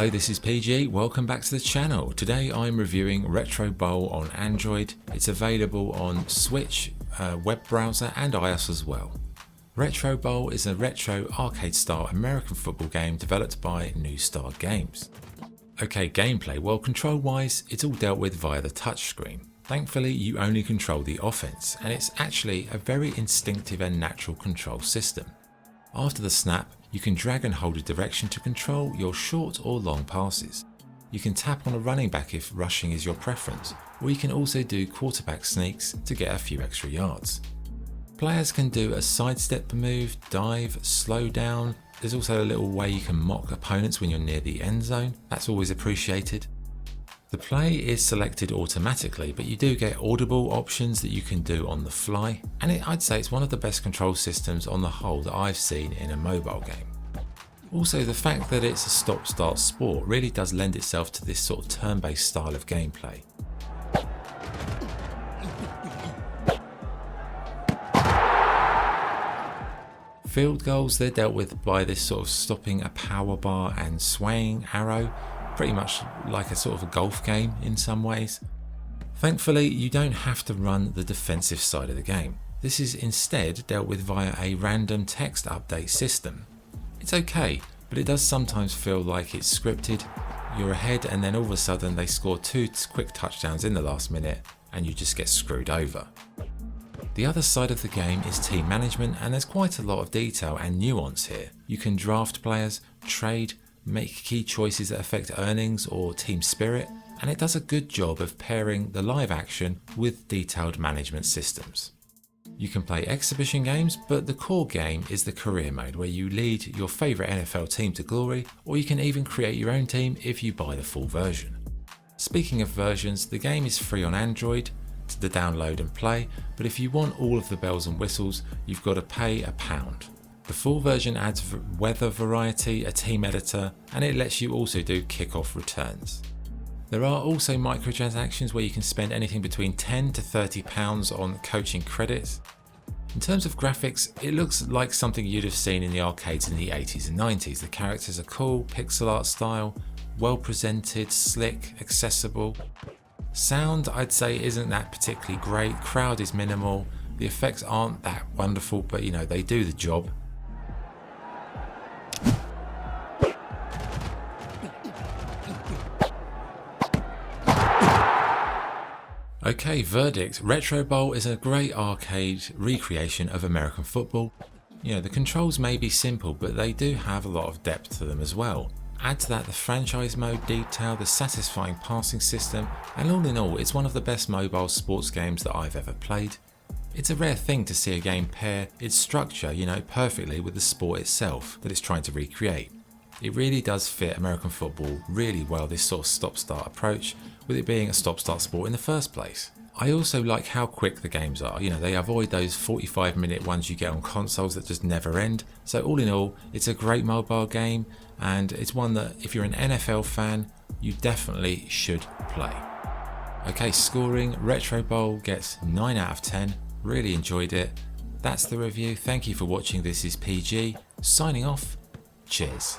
Hello, this is PG. Welcome back to the channel. Today I'm reviewing Retro Bowl on Android. It's available on Switch, web browser and iOS as well. Retro Bowl is a retro arcade-style American football game developed by New Star Games. Okay, gameplay. Well, control-wise, it's all dealt with via the touchscreen. Thankfully, you only control the offense, and it's actually a very instinctive and natural control system. After the snap, you can drag and hold a direction to control your short or long passes. You can tap on a running back if rushing is your preference, or you can also do quarterback sneaks to get a few extra yards. Players can do a sidestep move, dive, slow down. There's also a little way you can mock opponents when you're near the end zone. That's always appreciated. The play is selected automatically, but you do get audible options that you can do on the fly, and I'd say it's one of the best control systems on the whole that I've seen in a mobile game. Also, the fact that it's a stop-start sport really does lend itself to this sort of turn-based style of gameplay. Field goals, they're dealt with by this sort of stopping a power bar and swaying arrow, pretty much like a sort of a golf game in some ways. Thankfully, you don't have to run the defensive side of the game. This is instead dealt with via a random text update system. It's okay, but it does sometimes feel like it's scripted. You're ahead and then all of a sudden they score 2 quick touchdowns in the last minute and you just get screwed over. The other side of the game is team management, and there's quite a lot of detail and nuance here. You can draft players, trade, make key choices that affect earnings or team spirit, and it does a good job of pairing the live action with detailed management systems. You can play exhibition games, but the core game is the career mode where you lead your favourite NFL team to glory, or you can even create your own team if you buy the full version. Speaking of versions, the game is free on Android to download and play, but if you want all of the bells and whistles, you've got to pay £1. The full version adds weather variety, a team editor, and it lets you also do kickoff returns. There are also microtransactions where you can spend anything between £10 to £30 on coaching credits. In terms of graphics, it looks like something you'd have seen in the arcades in the 80s and 90s. The characters are cool, pixel art style, well presented, slick, accessible. Sound, I'd say, isn't that particularly great. Crowd is minimal. The effects aren't that wonderful, but you know, they do the job. Okay, verdict. Retro Bowl is a great arcade recreation of American football. You know, the controls may be simple, but they do have a lot of depth to them as well. Add to that the franchise mode detail, the satisfying passing system, and all in all, it's one of the best mobile sports games that I've ever played. It's a rare thing to see a game pair its structure, perfectly with the sport itself that it's trying to recreate. It really does fit American football really well, this sort of stop-start approach, with it being a stop-start sport in the first place. I also like how quick the games are. They avoid those 45-minute ones you get on consoles that just never end. So all in all, it's a great mobile game, and it's one that if you're an NFL fan, you definitely should play. Okay, scoring, Retro Bowl gets 9 out of 10. Really enjoyed it. That's the review. Thank you for watching. This is PG, signing off. Cheers.